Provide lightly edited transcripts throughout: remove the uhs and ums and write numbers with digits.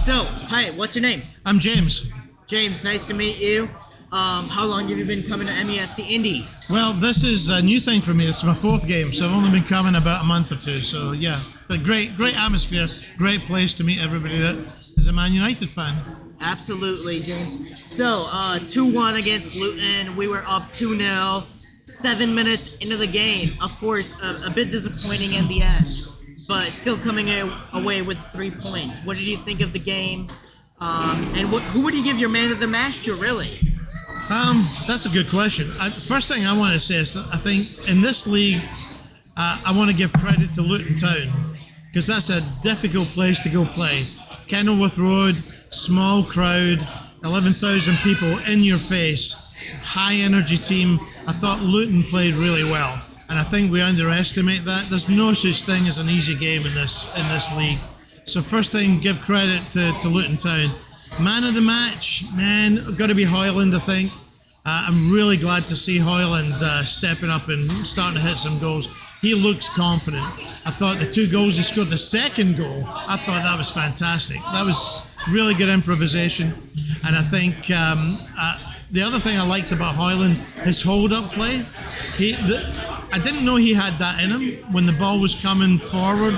So, hi, what's your name? I'm James. James, nice to meet you. How long have you been coming to MUFC Indy? Well, this is a new thing for me. It's my fourth game, so I've only been coming about a month or two. So yeah, but great atmosphere, great place to meet everybody that is a Man United fan. Absolutely, James. So, 2-1 against Luton. We were up 2-0, 7 minutes into the game. Of course, a bit disappointing in the end, but still coming away with 3 points. What did you think of the game? And who would you give your man of the match to, really? That's a good question. First thing I want to say is that I think in this league, I want to give credit to Luton Town, because that's a difficult place to go play. Kenilworth Road, small crowd, 11,000 people in your face, high energy team. I thought Luton played really well, and I think we underestimate that. There's no such thing as an easy game in this league. So first thing, give credit to Luton Town. Man of the match, man, got to be Højlund, I think. I'm really glad to see Højlund stepping up and starting to hit some goals. He looks confident. I thought the 2 goals he scored, the second goal, I thought that was fantastic. That was really good improvisation. And I think the other thing I liked about Højlund, his hold-up play, I didn't know he had that in him. When the ball was coming forward,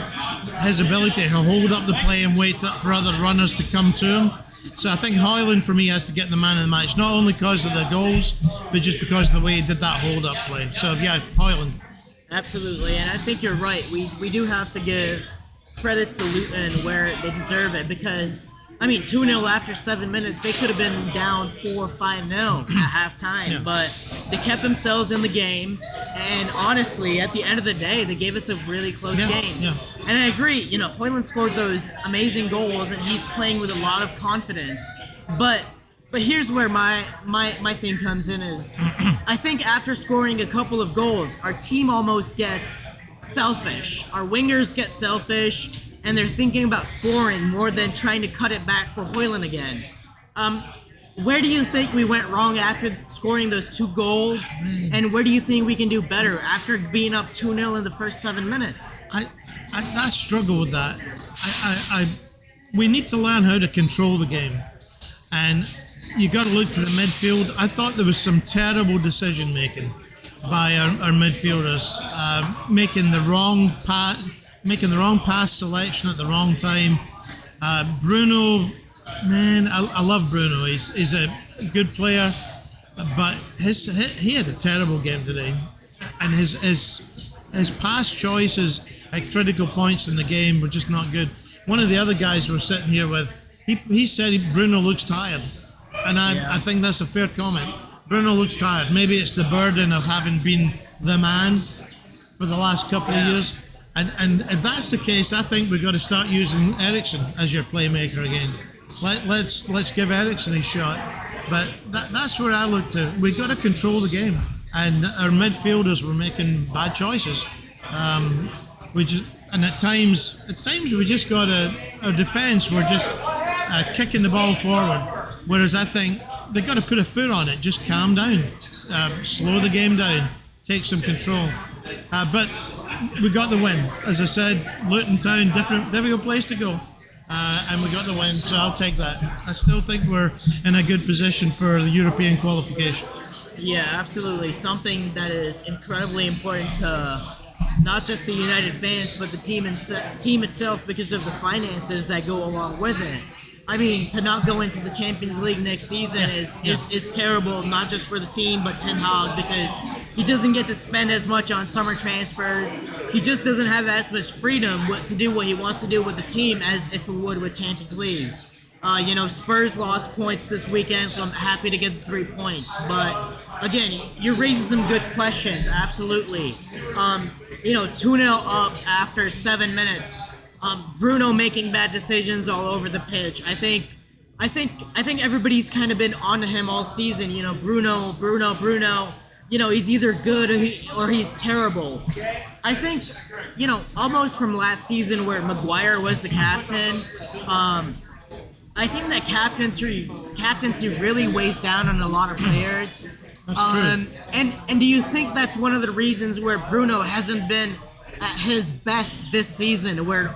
his ability to hold up the play and wait for other runners to come to him. So I think Højlund, for me, has to get the man of the match, not only because of the goals, but just because of the way he did that hold-up play. So, yeah, Højlund. Absolutely, and I think you're right. We do have to give credits to Luton where they deserve it, because, 2-0 after 7 minutes, they could have been down 4-5-0 at halftime, Yeah. but they kept themselves in the game, and honestly, at the end of the day, they gave us a really close game. Yeah. And I agree, Højlund scored those amazing goals, and he's playing with a lot of confidence, but here's where my thing comes in is, I think after scoring a couple of goals, our team almost gets selfish. Our wingers get selfish, and they're thinking about scoring more than trying to cut it back for Højlund again. Where do you think we went wrong after scoring those 2 goals? And where do you think we can do better after being up 2-0 in the first 7 minutes? I struggle with that. We need to learn how to control the game. And you got to look to the midfield. I thought there was some terrible decision making by our midfielders, making the wrong pass selection at the wrong time. Bruno, man, I love Bruno. He's a good player, but he had a terrible game today, and his pass choices at critical points in the game were just not good. One of the other guys we're sitting here with, he said Bruno looks tired. And I think that's a fair comment. Bruno looks tired. Maybe it's the burden of having been the man for the last couple of years. And if that's the case, I think we've got to start using Eriksen as your playmaker again. Let's give Eriksen a shot. But that's where I look to. We've got to control the game. And our midfielders were making bad choices. And at times we just got our defence were just kicking the ball forward, whereas I think they've got to put a foot on it, just calm down, slow the game down, take some control. But we got the win. As I said, Luton Town, difficult place to go, and we got the win, so I'll take that. I still think we're in a good position for the European qualification. Yeah, absolutely. Something that is incredibly important to not just the United fans, but the team itself, because of the finances that go along with it. To not go into the Champions League next season is terrible, not just for the team, but Ten Hag, because he doesn't get to spend as much on summer transfers. He just doesn't have as much freedom to do what he wants to do with the team as if he would with Champions League. Spurs lost points this weekend, so I'm happy to get the 3 points. But again, you're raising some good questions, absolutely. 2-0 up after 7 minutes. Bruno making bad decisions all over the pitch. I think everybody's kind of been onto him all season. Bruno. He's either good or he's terrible. I think, almost from last season where Maguire was the captain. I think that captaincy really weighs down on a lot of players. That's true. And do you think that's one of the reasons where Bruno hasn't been at his best this season, where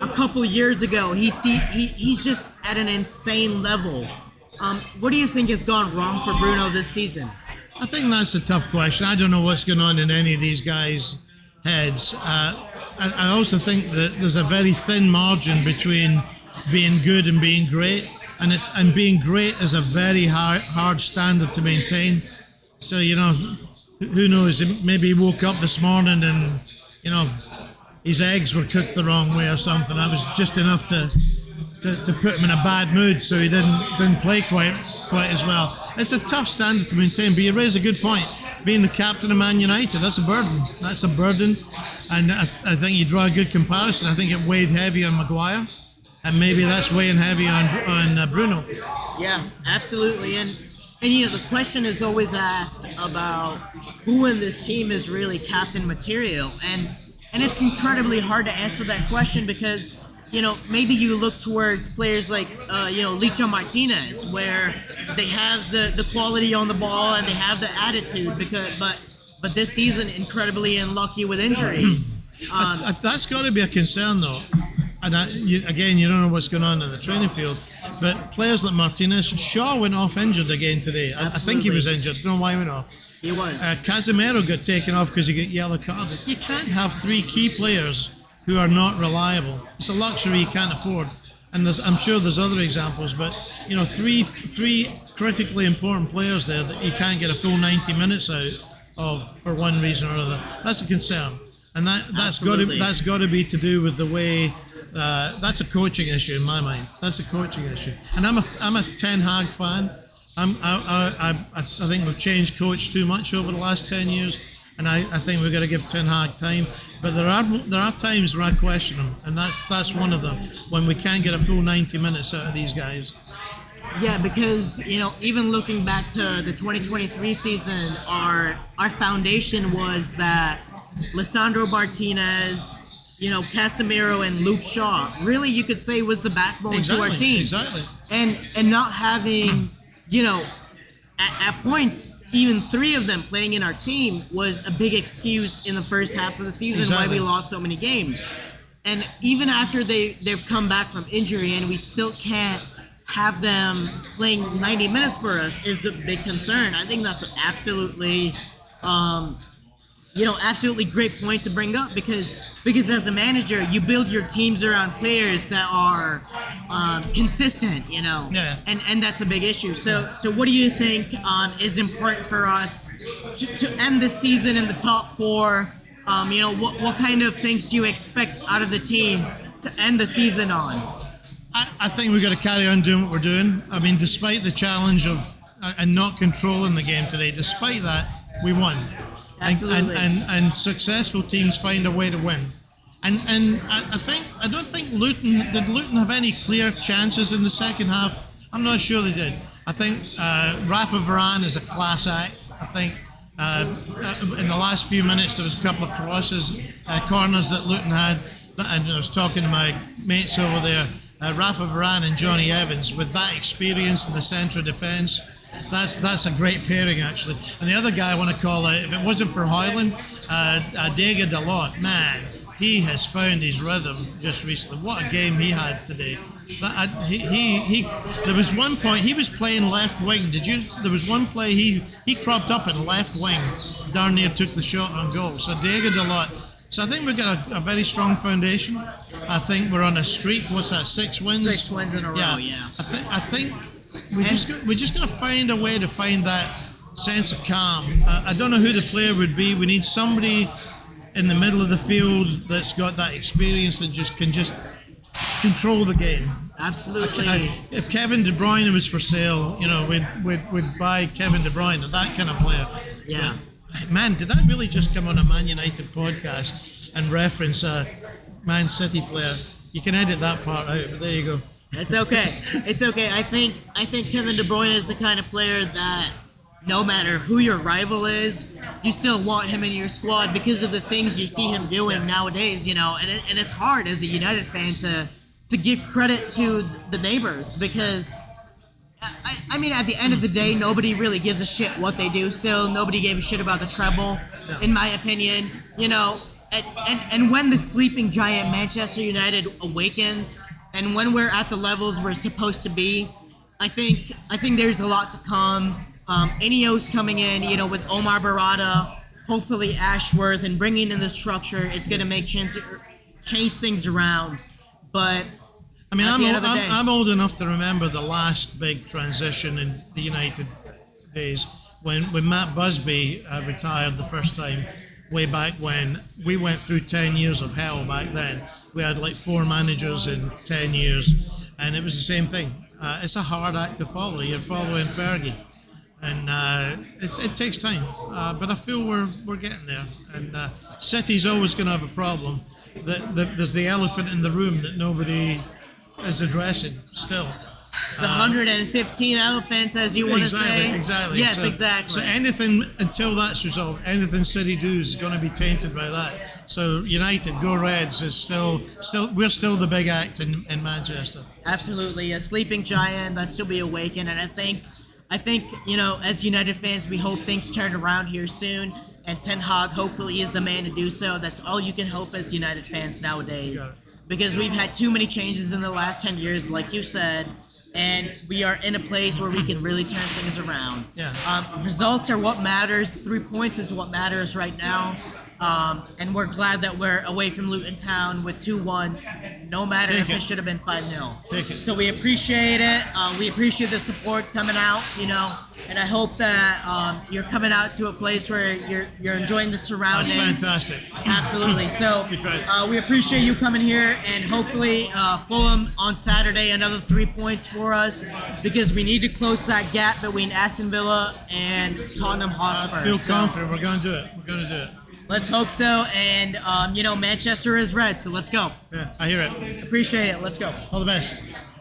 a couple years ago. He's just at an insane level. What do you think has gone wrong for Bruno this season? I think that's a tough question. I don't know what's going on in any of these guys' heads. I also think that there's a very thin margin between being good and being great, and being great is a very hard standard to maintain. So, you know, who knows? Maybe he woke up this morning and, you know, his eggs were cooked the wrong way or something. That was just enough to put him in a bad mood, so he didn't play quite as well. It's a tough standard to maintain, but you raise a good point. Being the captain of Man United, that's a burden. That's a burden, and I think you draw a good comparison. I think it weighed heavy on Maguire, and maybe that's weighing heavy on Bruno. Yeah, absolutely. And you know, the question is always asked about who in this team is really captain material, and it's incredibly hard to answer that question because, you know, maybe you look towards players like, you know, Licha Martinez, where they have the quality on the ball and they have the attitude, but this season incredibly unlucky with injuries. That's got to be a concern, though. And again, you don't know what's going on in the training field, but players like Martinez, Shaw went off injured again today. I think he was injured. I don't know why he went off. He was. Casemiro got taken off because he got yellow carded. You can't have three key players who are not reliable. It's a luxury you can't afford. And I'm sure there's other examples, but, you know, three critically important players there that you can't get a full 90 minutes out of for one reason or another. That's a concern, and that's got to be to do with the way. That's a coaching issue in my mind. That's a coaching issue, and I'm a Ten Hag fan. I think we've changed coach too much over the last 10 years, and I think we've got to give Ten Hag time. But there are times where I question him, and that's one of them, when we can't get a full 90 minutes out of these guys. Yeah, because, you know, even looking back to the 2023 season, our foundation was that Lisandro Martinez, you know, Casemiro and Luke Shaw, really you could say was the backbone to our team. Exactly. And not having, you know, at points, even three of them playing in our team was a big excuse in the first half of the season why we lost so many games. And even after they've come back from injury and we still can't have them playing 90 minutes for us is the big concern. I think that's absolutely, you know, absolutely great point to bring up because as a manager, you build your teams around players that are consistent, you know, and that's a big issue. So what do you think is important for us to end the season in the top four? You know, what kind of things do you expect out of the team to end the season on? I think we've got to carry on doing what we're doing. I mean, despite the challenge of and not controlling the game today, despite that, we won. Absolutely. And successful teams find a way to win. And I don't think did Luton have any clear chances in the second half? I'm not sure they did. I think Rafa Varane is a class act. I think in the last few minutes there was a couple of corners that Luton had, and I was talking to my mates over there. Rafa Varane and Johnny Evans, with that experience in the centre of defence, that's a great pairing actually. And the other guy I want to call out, if it wasn't for Højlund, Diego Dalot, man, he has found his rhythm just recently. What a game he had today. There was one point he was playing left wing. There was one play he cropped up in left wing. Darn near took the shot on goal. So Diego Dalot. So I think we've got a very strong foundation. I think we're on a streak. What's that? 6 wins. 6 wins in a row. Yeah. I think we're just going to find a way to find that sense of calm. I don't know who the player would be. We need somebody in the middle of the field that's got that experience that can control the game. Absolutely. If Kevin De Bruyne was for sale, you know, we'd buy Kevin De Bruyne, that kind of player. Yeah. Man, did I really just come on a Man United podcast and reference a Man City player? You can edit that part out, but there you go. It's okay. It's okay. I think Kevin De Bruyne is the kind of player that no matter who your rival is, you still want him in your squad because of the things you see him doing nowadays, you know. And it's hard as a United fan to give credit to the neighbors because I mean, at the end of the day, nobody really gives a shit what they do still. Nobody gave a shit about the treble, in my opinion. You know, and when the sleeping giant Manchester United awakens, and when we're at the levels we're supposed to be, I think there's a lot to come. Ineos coming in, with Omar Barada, hopefully Ashworth, and bringing in the structure, it's going to make change things around. But I mean, at the end of the day, I'm old enough to remember the last big transition in the United days when Matt Busby retired the first time, way back when. We went through 10 years of hell back then. We had like 4 managers in 10 years, and it was the same thing. It's a hard act to follow. You're following Fergie. And it takes time, but I feel we're getting there. And City's always going to have a problem. There's the elephant in the room that nobody is addressing still. The 115 elephants, as you want to say. Exactly. Yes, exactly. So anything until that's resolved, anything City does is going to be tainted by that. So United, go Reds is still we're still the big act in Manchester. Absolutely, a sleeping giant that's still be awakened, and I think, as United fans, we hope things turn around here soon, and Ten Hag hopefully is the man to do so. That's all you can hope as United fans nowadays, because we've had too many changes in the last 10 years, like you said, and we are in a place where we can really turn things around. Yeah. Results are what matters. 3 points is what matters right now. And we're glad that we're away from Luton Town with 2-1, no matter if it should have been 5-0. So we appreciate it. We appreciate the support coming out, and I hope that you're coming out to a place where you're enjoying the surroundings. That's fantastic. Absolutely. So we appreciate you coming here, and hopefully Fulham on Saturday, another 3 points for us, because we need to close that gap between Aston Villa and Tottenham Hotspur. I feel confident we're going to do it. Let's hope so. And, Manchester is red, so let's go. Yeah, I hear it. Appreciate it. Let's go. All the best.